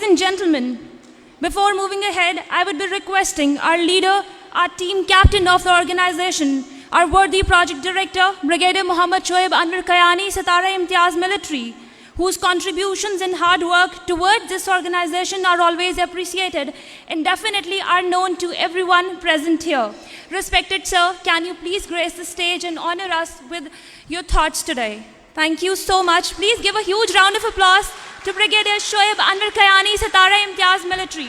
and gentlemen, before moving ahead, I would be requesting our leader, our team captain of the organization, our worthy project director, Brigadier Muhammad Shoaib Anwar Kayani, Satara-e-Imtiaz Military, whose contributions and hard work towards this organization are always appreciated and definitely are known to everyone present here. Respected sir, can you please grace the stage and honor us with your thoughts today? Thank you so much. Please give a huge round of applause to Brigadier Shoaib Anwar Kayani, Satara-e-Imtiaz Military.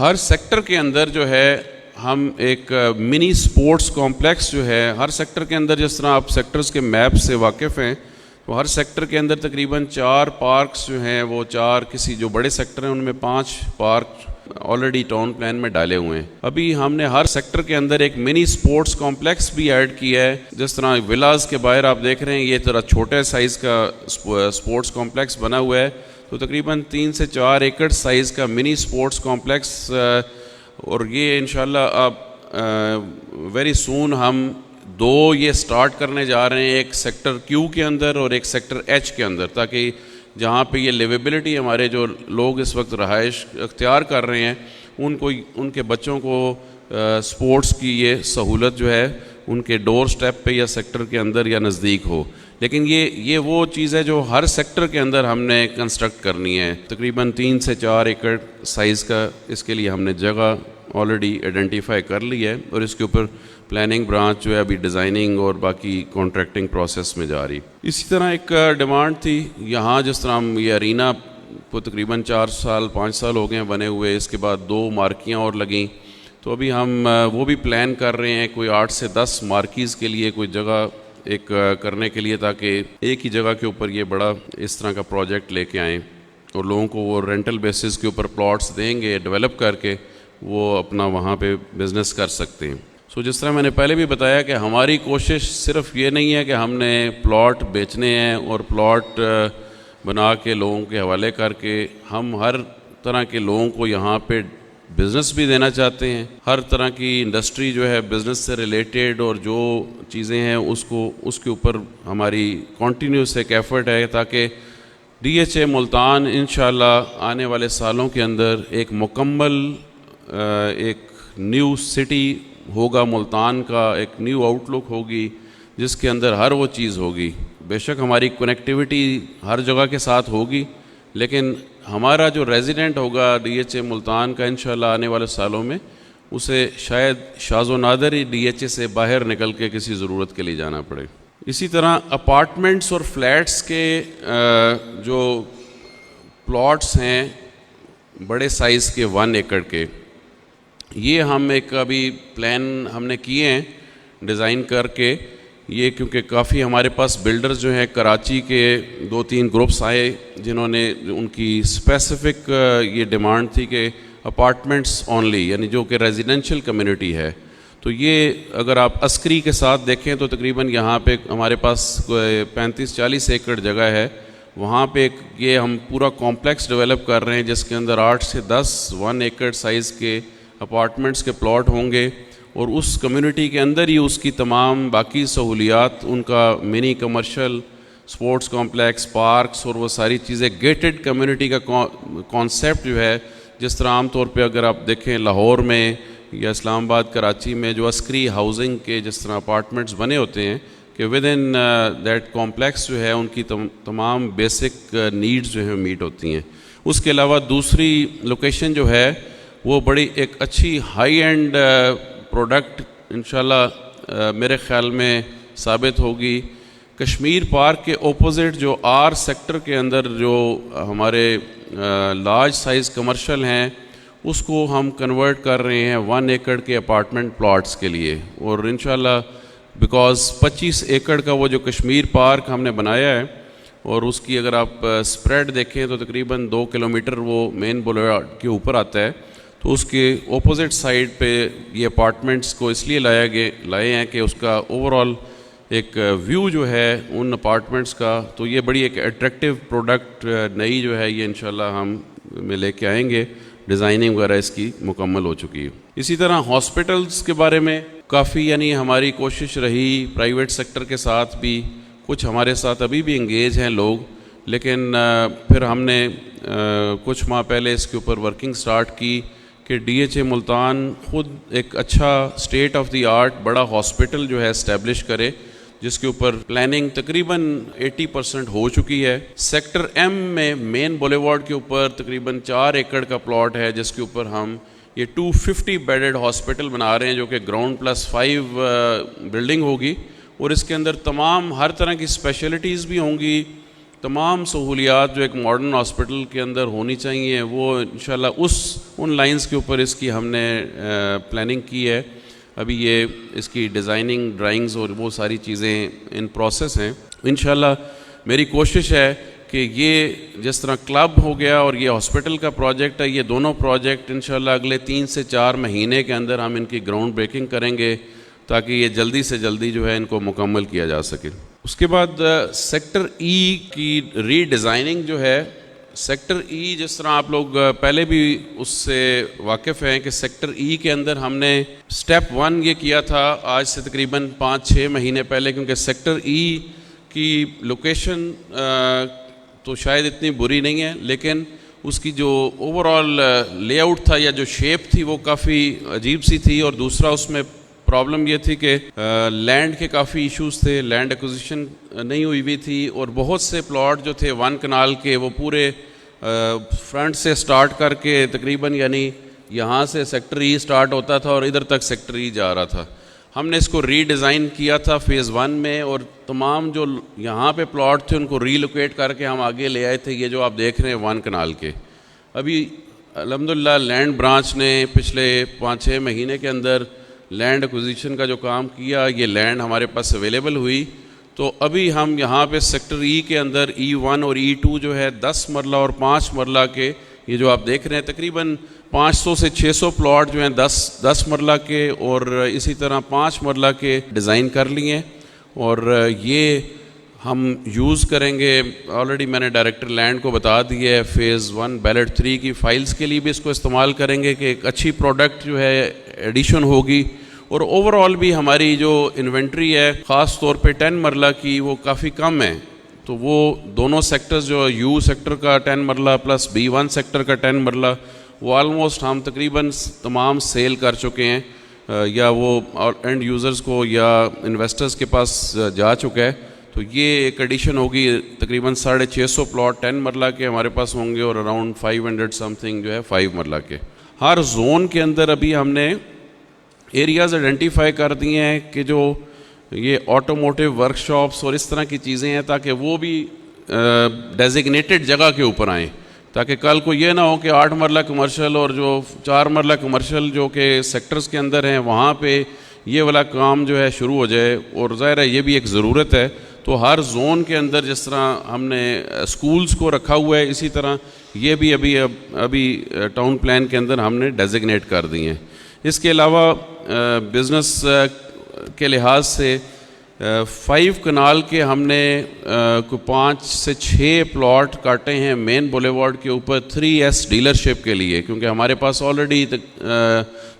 Hare sector کے اندر جو ہے ہم ایک منی sports complex جو ہے ہر sector کے اندر، جس طرح آپ سیکٹرز کے میپ سے واقف ہیں، تو ہر سیکٹر کے اندر تقریباً 4 پارکس جو ہیں وہ 4 کسی جو بڑے سیکٹر ہیں ان میں 5 پارک آلریڈی ٹاؤن پلان میں ڈالے ہوئے ہیں. ابھی ہم نے ہر سیکٹر کے اندر ایک منی سپورٹس کمپلیکس بھی ایڈ کیا ہے. جس طرح ولاز کے باہر آپ دیکھ رہے ہیں یہ ذرا چھوٹے سائز کا سپورٹس کمپلیکس بنا ہوا ہے، تو تقریباً 3 سے 4 ایکڑ سائز کا منی سپورٹس کمپلیکس، اور یہ انشاءاللہ اب ویری سون ہم 2 یہ سٹارٹ کرنے جا رہے ہیں، ایک سیکٹر کیو کے اندر اور ایک سیکٹر ایچ کے اندر، تاکہ جہاں پہ یہ لیویبلٹی ہمارے جو لوگ اس وقت رہائش اختیار کر رہے ہیں ان کے بچوں کو سپورٹس کی یہ سہولت جو ہے ان کے ڈور سٹیپ پہ یا سیکٹر کے اندر یا نزدیک ہو. لیکن یہ وہ چیز ہے جو ہر سیکٹر کے اندر ہم نے کنسٹرکٹ کرنی ہے. تقریباً 3 سے 4 ایکڑ سائز کا اس کے لیے ہم نے جگہ آلریڈی آئیڈینٹیفائی کر لی ہے، اور اس کے اوپر پلاننگ برانچ جو ہے ابھی ڈیزائننگ اور باقی کانٹریکٹنگ پروسیس میں جا رہی. اسی طرح ایک ڈیمانڈ تھی یہاں، جس طرح ہم یہ ارینا کو تقریباً 5 سال ہو گئے بنے ہوئے، اس کے بعد 2 مارکیاں اور لگیں، تو ابھی ہم وہ بھی پلان کر رہے ہیں کوئی 8 سے 10 مارکیز کے لیے کوئی جگہ ایک کرنے کے لیے، تاکہ ایک ہی جگہ کے اوپر یہ بڑا اس طرح کا پروجیکٹ لے کے آئیں اور لوگوں کو وہ رینٹل بیسس کے اوپر پلاٹس دیں گے ڈیولپ کر کے، وہ اپنا وہاں پہ بزنس کر سکتے ہیں. جس طرح میں نے پہلے بھی بتایا کہ ہماری کوشش صرف یہ نہیں ہے کہ ہم نے پلاٹ بیچنے ہیں اور پلاٹ بنا کے لوگوں کے حوالے کر کے، ہم ہر طرح کے لوگوں کو یہاں پہ بزنس بھی دینا چاہتے ہیں. ہر طرح کی انڈسٹری جو ہے بزنس سے ریلیٹڈ اور جو چیزیں ہیں اس کے اوپر ہماری کنٹینیوس ایک ایفرٹ ہے، تاکہ DHA ملتان انشاءاللہ آنے والے سالوں کے اندر ایک مکمل ایک نیو سٹی ہوگا ملتان کا، ایک نیو آؤٹ لک ہوگی جس کے اندر ہر وہ چیز ہوگی. بے شک ہماری کنیکٹیوٹی ہر جگہ کے ساتھ ہوگی، لیکن ہمارا جو ریزیڈنٹ ہوگا DHA ملتان کا انشاءاللہ آنے والے سالوں میں، اسے شاید شاذ و نادر ہی DHA سے باہر نکل کے کسی ضرورت کے لیے جانا پڑے. اسی طرح اپارٹمنٹس اور فلیٹس کے جو پلاٹس ہیں بڑے سائز کے 1 ایکڑ کے، یہ ہم ایک ابھی پلان ہم نے کیے ہیں ڈیزائن کر کے. یہ کیونکہ کافی ہمارے پاس بلڈرز جو ہیں کراچی کے 2-3 گروپس آئے جنہوں نے ان کی اسپیسیفک یہ ڈیمانڈ تھی کہ اپارٹمنٹس اونلی، یعنی جو کہ ریزیڈنشل کمیونٹی ہے. تو یہ اگر آپ عسکری کے ساتھ دیکھیں تو تقریباً یہاں پہ ہمارے پاس 35-40 ایکڑ جگہ ہے. وہاں پہ یہ ہم پورا کمپلیکس ڈیولپ کر رہے ہیں جس کے اندر 8 سے 10 1 ایکڑ سائز کے اپارٹمنٹس کے پلاٹ ہوں گے، اور اس کمیونٹی کے اندر ہی اس کی تمام باقی سہولیات، ان کا منی کمرشل سپورٹس کمپلیکس، پارکس اور وہ ساری چیزیں، گیٹڈ کمیونٹی کا کانسیپٹ جو ہے، جس طرح عام طور پہ اگر آپ دیکھیں لاہور میں یا اسلام آباد کراچی میں جو عسکری ہاؤسنگ کے جس طرح اپارٹمنٹس بنے ہوتے ہیں کہ ود ان دیٹ کمپلیکس جو ہے ان کی تمام بیسک نیڈز جو ہیں میٹ ہوتی ہیں. اس کے علاوہ دوسری لوکیشن جو ہے وہ بڑی ایک اچھی ہائی اینڈ پروڈکٹ انشاءاللہ میرے خیال میں ثابت ہوگی. کشمیر پارک کے اپوزٹ جو آر سیکٹر کے اندر جو ہمارے لارج سائز کمرشل ہیں اس کو ہم کنورٹ کر رہے ہیں 1 ایکڑ کے اپارٹمنٹ پلاٹس کے لیے. اور انشاءاللہ بیکاز 25 ایکڑ کا وہ جو کشمیر پارک ہم نے بنایا ہے، اور اس کی اگر آپ اسپریڈ دیکھیں تو تقریباً 2 کلومیٹر وہ مین بولیوارڈ کے اوپر آتا ہے. تو اس کے اپوزٹ سائڈ پہ یہ اپارٹمنٹس کو اس لیے لائے ہیں کہ اس کا اوور آل ایک ویو جو ہے ان اپارٹمنٹس کا، تو یہ بڑی ایک اٹریکٹیو پروڈکٹ نئی جو ہے یہ انشاءاللہ ہم میں لے کے آئیں گے. ڈیزائننگ وغیرہ اس کی مکمل ہو چکی ہے. اسی طرح ہاسپٹلس کے بارے میں کافی یعنی ہماری کوشش رہی پرائیویٹ سیکٹر کے ساتھ بھی، کچھ ہمارے ساتھ ابھی بھی انگیج ہیں لوگ، لیکن پھر ہم نے کچھ ماہ پہلے اس کے اوپر ورکنگ سٹارٹ کی کہ DHA ملتان خود ایک اچھا اسٹیٹ آف دی آرٹ بڑا ہاسپٹل جو ہے اسٹیبلش کرے، جس کے اوپر پلاننگ تقریباً 80% ہو چکی ہے. سیکٹر M میں مین بولیوارڈ کے اوپر تقریباً 4 ایکڑ کا پلاٹ ہے جس کے اوپر ہم یہ 250 بیڈڈ ہاسپٹل بنا رہے ہیں، جو کہ گراؤنڈ +5 بلڈنگ ہوگی، اور اس کے اندر تمام ہر طرح کی اسپیشلٹیز بھی ہوں گی. تمام سہولیات جو ایک ماڈرن ہاسپٹل کے اندر ہونی چاہیے وہ انشاءاللہ ان لائنز کے اوپر اس کی ہم نے پلاننگ کی ہے. ابھی یہ اس کی ڈیزائننگ ڈرائنگز اور وہ ساری چیزیں ان پروسیس ہیں. انشاءاللہ میری کوشش ہے کہ یہ جس طرح کلب ہو گیا اور یہ ہاسپٹل کا پروجیکٹ ہے, یہ دونوں پروجیکٹ انشاءاللہ اگلے 3 سے 4 مہینے کے اندر ہم ان کی گراؤنڈ بریکنگ کریں گے تاکہ یہ جلدی سے جلدی جو ہے ان کو مکمل کیا جا سکے. اس کے بعد سیکٹر ای کی ری ڈیزائننگ جو ہے, سیکٹر ای جس طرح آپ لوگ پہلے بھی اس سے واقف ہیں کہ سیکٹر ای کے اندر ہم نے سٹیپ 1 یہ کیا تھا آج سے تقریباً 5-6 مہینے پہلے, کیونکہ سیکٹر ای کی لوکیشن تو شاید اتنی بری نہیں ہے, لیکن اس کی جو اوور آل لے آؤٹ تھا یا جو شیپ تھی وہ کافی عجیب سی تھی. اور دوسرا اس میں پرابلم یہ تھی کہ لینڈ کے کافی ایشوز تھے, لینڈ ایکوزیشن نہیں ہوئی تھی, اور بہت سے پلاٹ جو تھے 1 کنال کے وہ پورے فرنٹ سے سٹارٹ کر کے تقریباً یعنی یہاں سے سیکٹر ای سٹارٹ ہوتا تھا اور ادھر تک سیکٹر ای جا رہا تھا. ہم نے اس کو ری ڈیزائن کیا تھا فیز 1 میں, اور تمام جو یہاں پہ پلاٹ تھے ان کو ری لوکیٹ کر کے ہم آگے لے آئے تھے. یہ جو آپ دیکھ رہے ہیں 1 کنال کے, ابھی الحمدللہ لینڈ برانچ نے پچھلے 5-6 مہینے کے اندر لینڈ ایکوزیشن کا جو کام کیا, یہ لینڈ ہمارے پاس اویلیبل ہوئی. تو ابھی ہم یہاں پہ سیکٹر ای کے اندر E1 اور E2 جو ہے 10 مرلہ اور 5 مرلہ کے, یہ جو آپ دیکھ رہے ہیں تقریباً 500 سے 600 پلاٹ جو ہیں 10 مرلہ کے اور اسی طرح 5 مرلہ کے ڈیزائن کر لیے, اور یہ ہم یوز کریں گے. آلریڈی میں نے ڈائریکٹر لینڈ کو بتا دیا ہے فیز 1 بیلٹ 3 کی فائلز کے لیے بھی اس کو استعمال کریں گے کہ ایک اچھی پروڈکٹ جو ہے ایڈیشن ہوگی. اور اوور آل بھی ہماری جو انوینٹری ہے خاص طور پہ 10 مرلہ کی وہ کافی کم ہے, تو وہ دونوں سیکٹرز جو یو سیکٹر کا 10 مرلہ پلس B1 سیکٹر کا 10 مرلہ وہ آلموسٹ ہم تقریباً تمام سیل کر چکے ہیں, یا وہ اینڈ یوزرز کو یا انویسٹرز کے پاس جا چکا ہے. تو یہ ایک ایڈیشن ہوگی, تقریباً 650 پلاٹ 10 مرلہ کے ہمارے پاس ہوں گے اور اراؤنڈ 500 سم تھنگ جو ہے 5 مرلہ کے. ہر زون کے اندر ابھی ہم نے ایریاز آئیڈینٹیفائی کر دیے ہیں کہ جو یہ آٹوموٹیو ورک شاپس اور اس طرح کی چیزیں ہیں, تاکہ وہ بھی ڈیزگنیٹڈ جگہ کے اوپر آئیں, تاکہ کل کو یہ نہ ہو کہ 8 مرلہ کمرشل اور جو 4 مرلہ کمرشل جو کہ سیکٹرز کے اندر ہیں وہاں پہ یہ والا کام جو ہے شروع ہو جائے. اور ظاہر ہے یہ بھی ایک ضرورت ہے. تو ہر زون کے اندر جس طرح ہم نے اسکولز کو رکھا ہوا ہے, اسی طرح یہ بھی ابھی ٹاؤن پلان کے اندر ہم نے ڈیزگنیٹ کر دی ہیں. اس کے علاوہ بزنس کے لحاظ سے 5 کنال کے ہم نے کوئی 5 سے 6 پلاٹ کاٹے ہیں مین بولی وارڈ کے اوپر 3S ڈیلرشپ کے لیے, کیونکہ ہمارے پاس آلریڈی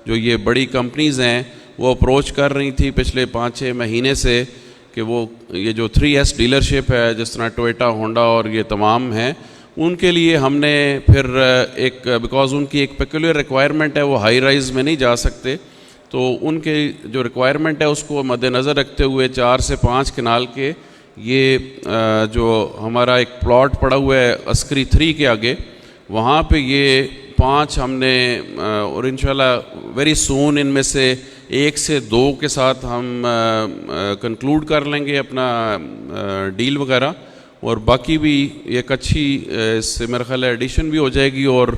جو یہ بڑی کمپنیز ہیں وہ اپروچ کر رہی تھی پچھلے 5-6 مہینے سے کہ وہ یہ جو 3S ڈیلرشپ ہے جس طرح ٹوئیٹا, ہونڈا اور یہ تمام ہیں, ان کے لیے ہم نے پھر ایک بیکاز ان کی ایک پیکولر ریکوائرمنٹ ہے, وہ ہائی رائز میں نہیں جا سکتے, تو ان کے جو ریکوائرمنٹ ہے اس کو مد نظر رکھتے ہوئے 4 سے 5 کنال کے یہ جو ہمارا ایک پلاٹ پڑا ہوا ہے عسکری 3 کے آگے, وہاں پہ یہ 5 ہم نے, اور انشاءاللہ ویری سون ان میں سے 1 سے 2 کے ساتھ ہم کنکلوڈ کر لیں گے اپنا ڈیل وغیرہ, اور باقی بھی ایک اچھی اس سے میرا خیال ہے ایڈیشن بھی ہو جائے گی اور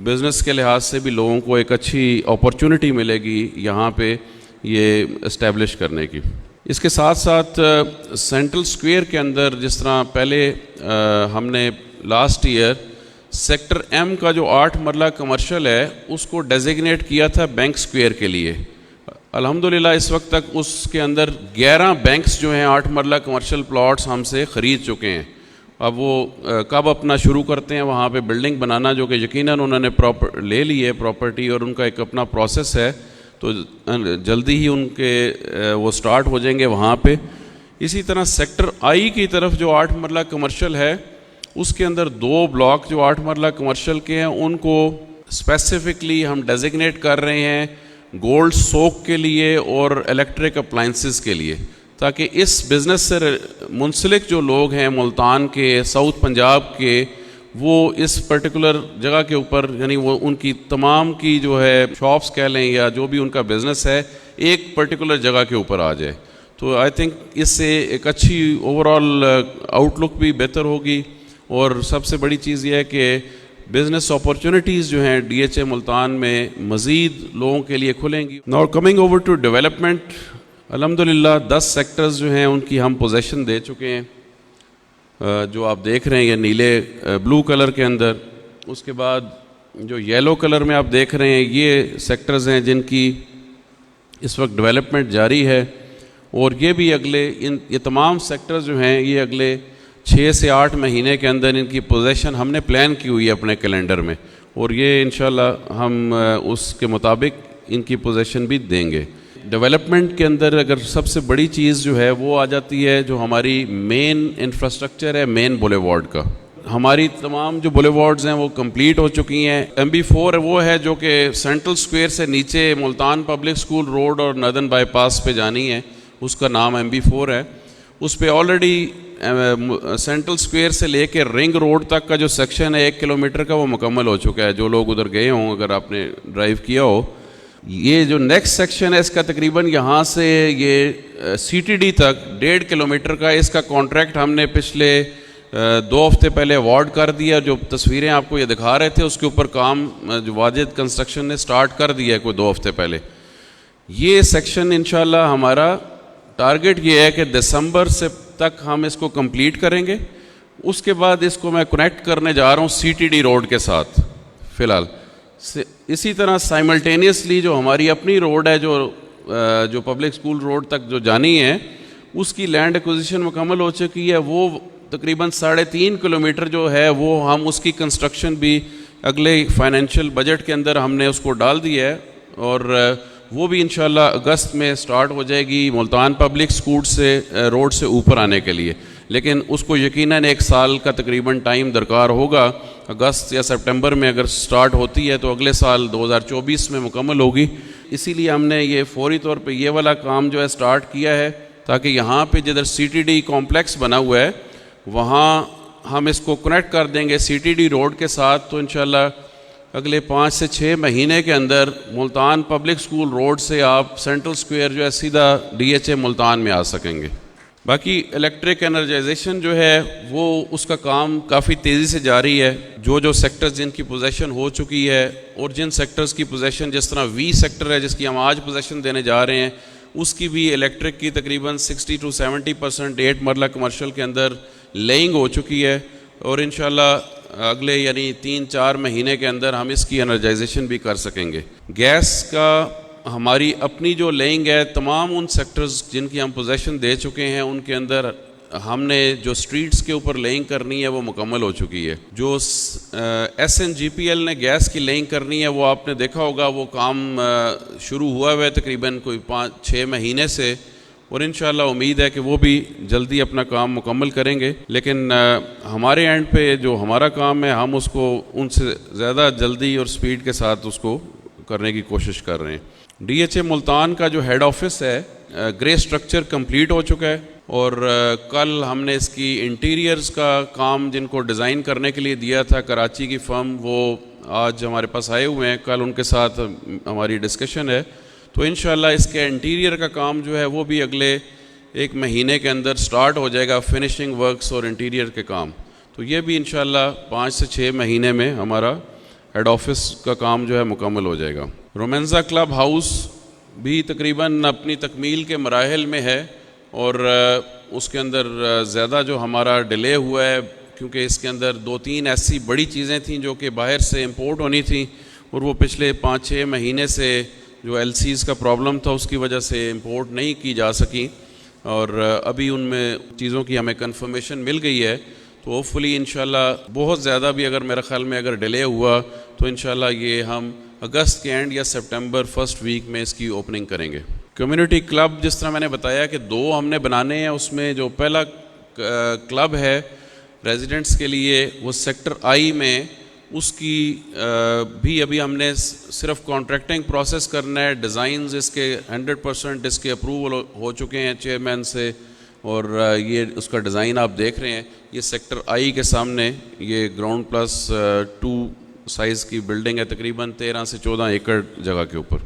بزنس کے لحاظ سے بھی لوگوں کو ایک اچھی اپورچونٹی ملے گی یہاں پہ یہ اسٹیبلش کرنے کی. اس کے ساتھ ساتھ سینٹرل اسکوئر کے اندر جس طرح پہلے ہم نے لاسٹ ایئر سیکٹر ایم کا جو 8 مرلہ کمرشل ہے اس کو ڈیزگنیٹ کیا تھا بینک اسکوئر کے لیے. الحمدللہ اس وقت تک اس کے اندر 11 بینکس جو ہیں 8 مرلہ کمرشل پلاٹس ہم سے خرید چکے ہیں. اب وہ کب اپنا شروع کرتے ہیں وہاں پہ بلڈنگ بنانا, جو کہ یقیناً انہوں نے لے لی ہے پراپرٹی اور ان کا ایک اپنا پروسیس ہے, تو جلدی ہی ان کے وہ سٹارٹ ہو جائیں گے وہاں پہ. اسی طرح سیکٹر آئی کی طرف جو 8 مرلہ کمرشل ہے اس کے اندر 2 بلاک جو 8 مرلہ کمرشل کے ہیں ان کو اسپیسیفکلی ہم ڈیزگنیٹ کر رہے ہیں گولڈ سوک کے لیے اور الیکٹرک اپلائنسز کے لیے, تاکہ اس بزنس سے منسلک جو لوگ ہیں ملتان کے, ساؤتھ پنجاب کے, وہ اس پرٹیکولر جگہ کے اوپر یعنی وہ ان کی تمام کی جو ہے شاپس کہہ لیں یا جو بھی ان کا بزنس ہے ایک پرٹیکولر جگہ کے اوپر آ جائے. تو آئی تھنک اس سے ایک اچھی اوور آل آؤٹ لک بھی بہتر ہوگی. اور سب سے بڑی چیز یہ ہے کہ بزنس اپارچونیٹیز جو ہیں ڈی ایچ اے ملتان میں مزید لوگوں کے لیے کھلیں گی. Now coming over to development, الحمدللہ 10 سیکٹرز جو ہیں ان کی ہم پوزیشن دے چکے ہیں, جو آپ دیکھ رہے ہیں یہ نیلے بلو کلر کے اندر. اس کے بعد جو یلو کلر میں آپ دیکھ رہے ہیں یہ سیکٹرز ہیں جن کی اس وقت ڈیولپمنٹ جاری ہے, اور یہ بھی یہ تمام سیکٹرز جو ہیں یہ اگلے 6 سے 8 مہینے کے اندر ان کی پوزیشن ہم نے پلان کی ہوئی ہے اپنے کیلنڈر میں, اور یہ انشاءاللہ ہم اس کے مطابق ان کی پوزیشن بھی دیں گے. ڈیولپمنٹ کے اندر اگر سب سے بڑی چیز جو ہے وہ آ جاتی ہے جو ہماری مین انفراسٹرکچر ہے مین بولے وارڈ کا. ہماری تمام جو بولے وارڈز ہیں وہ کمپلیٹ ہو چکی ہیں. MB4 وہ ہے جو کہ سینٹرل سکوئر سے نیچے ملتان پبلک سکول روڈ اور نردن بائی پاس پہ جانی ہے, اس کا نام MB4 ہے. اس پہ آلریڈی سینٹرل سکوئر سے لے کے رنگ روڈ تک کا جو سیکشن ہے 1 کلومیٹر کا وہ مکمل ہو چکا ہے. جو لوگ ادھر گئے ہوں اگر آپ نے ڈرائیو کیا ہو, یہ جو نیکسٹ سیکشن ہے اس کا تقریباً یہاں سے یہ CTD تک 1.5 کلومیٹر کا, اس کا کانٹریکٹ ہم نے پچھلے 2 ہفتے پہلے اوارڈ کر دیا. جو تصویریں آپ کو یہ دکھا رہے تھے اس کے اوپر کام جو واجد کنسٹرکشن نے سٹارٹ کر دیا ہے کوئی 2 ہفتے پہلے. یہ سیکشن انشاءاللہ ہمارا ٹارگٹ یہ ہے کہ دسمبر سے تک ہم اس کو کمپلیٹ کریں گے. اس کے بعد اس کو میں کنیکٹ کرنے جا رہا ہوں CTD روڈ کے ساتھ فی الحال. اسی طرح سائملٹینیسلی جو ہماری اپنی روڈ ہے جو پبلک سکول روڈ تک جو جانی ہے اس کی لینڈ ایکوزیشن مکمل ہو چکی ہے. وہ تقریباً 3.5 کلومیٹر جو ہے وہ ہم اس کی کنسٹرکشن بھی اگلے فائنینشیل بجٹ کے اندر ہم نے اس کو ڈال دیا ہے, اور وہ بھی انشاءاللہ اگست میں سٹارٹ ہو جائے گی ملتان پبلک سکول سے روڈ سے اوپر آنے کے لیے. لیکن اس کو یقیناً 1 سال کا تقریباً ٹائم درکار ہوگا. اگست یا سپٹمبر میں اگر سٹارٹ ہوتی ہے تو اگلے سال 2024 میں مکمل ہوگی. اسی لیے ہم نے یہ فوری طور پہ یہ والا کام جو ہے سٹارٹ کیا ہے تاکہ یہاں پہ جدھر CTD کمپلیکس بنا ہوا ہے وہاں ہم اس کو کنیکٹ کر دیں گے CTD روڈ کے ساتھ. تو انشاءاللہ اگلے 5 سے 6 مہینے کے اندر ملتان پبلک سکول روڈ سے آپ سینٹرل سکوئر جو ہے سیدھا DHA ملتان میں آ سکیں گے. باقی الیکٹرک انرجائزیشن جو ہے وہ اس کا کام کافی تیزی سے جاری ہے. جو سیکٹرز جن کی پوزیشن ہو چکی ہے اور جن سیکٹرز کی پوزیشن جس طرح V سیکٹر ہے جس کی ہم آج پوزیشن دینے جا رہے ہیں اس کی بھی الیکٹرک کی تقریباً 60 to 70% 8 مرلہ کمرشل کے اندر لیئنگ ہو چکی ہے, اور انشاءاللہ اگلے یعنی 3-4 مہینے کے اندر ہم اس کی انرجائزیشن بھی کر سکیں گے. گیس کا ہماری اپنی جو لیئنگ ہے تمام ان سیکٹرز جن کی ہم پوزیشن دے چکے ہیں ان کے اندر ہم نے جو سٹریٹس کے اوپر لیئنگ کرنی ہے وہ مکمل ہو چکی ہے. جو SNGPL نے گیس کی لیئنگ کرنی ہے وہ آپ نے دیکھا ہوگا وہ کام شروع ہوا ہے تقریباً کوئی 5-6 مہینے سے, اور انشاءاللہ امید ہے کہ وہ بھی جلدی اپنا کام مکمل کریں گے. لیکن ہمارے اینڈ پہ جو ہمارا کام ہے ہم اس کو ان سے زیادہ جلدی اور سپیڈ کے ساتھ اس کو کرنے کی کوشش کر رہے ہیں. DHA ملتان کا جو ہیڈ آفس ہے گرے سٹرکچر کمپلیٹ ہو چکا ہے, اور کل ہم نے اس کی انٹیریئرز کا کام جن کو ڈیزائن کرنے کے لیے دیا تھا کراچی کی فرم وہ آج ہمارے پاس آئے ہوئے ہیں. کل ان کے ساتھ ہماری ڈسکشن ہے, تو انشاءاللہ اس کے انٹیریئر کا کام جو ہے وہ بھی اگلے 1 مہینے کے اندر سٹارٹ ہو جائے گا, فنشنگ ورکس اور انٹیریئر کے کام. تو یہ بھی انشاءاللہ 5 سے 6 مہینے میں ہمارا ہیڈ آفس کا کام جو ہے مکمل ہو جائے گا. رومینزا کلب ہاؤس بھی تقریباً اپنی تکمیل کے مراحل میں ہے, اور اس کے اندر زیادہ جو ہمارا ڈیلے ہوا ہے کیونکہ اس کے اندر 2-3 ایسی بڑی چیزیں تھیں جو کہ باہر سے امپورٹ ہونی تھیں, اور وہ پچھلے 5-6 مہینے سے جو LCs کا پرابلم تھا اس کی وجہ سے امپورٹ نہیں کی جا سکیں, اور ابھی ان میں چیزوں کی ہمیں کنفرمیشن مل گئی ہے. تو ہوپ فلی انشاءاللہ بہت زیادہ بھی اگر میرے خیال میں اگر ڈیلے ہوا تو انشاءاللہ یہ ہم اگست کے اینڈ یا سپٹمبر فرسٹ ویک میں اس کی اوپننگ کریں گے. کمیونٹی کلب جس طرح میں نے بتایا کہ 2 ہم نے بنانے ہیں, اس میں جو پہلا کلب ہے ریزیڈنٹس کے لیے وہ سیکٹر I میں, اس کی بھی ابھی ہم نے صرف کانٹریکٹنگ پروسیس کرنا ہے. ڈیزائنز اس کے 100% اس کے اپروول ہو چکے ہیں چیئرمین سے, اور یہ اس کا ڈیزائن آپ دیکھ رہے ہیں. یہ سیکٹر I کے سامنے یہ گراؤنڈ +2 سائز کی بلڈنگ ہے تقریباً 13 سے 14 ایکڑ جگہ کے اوپر.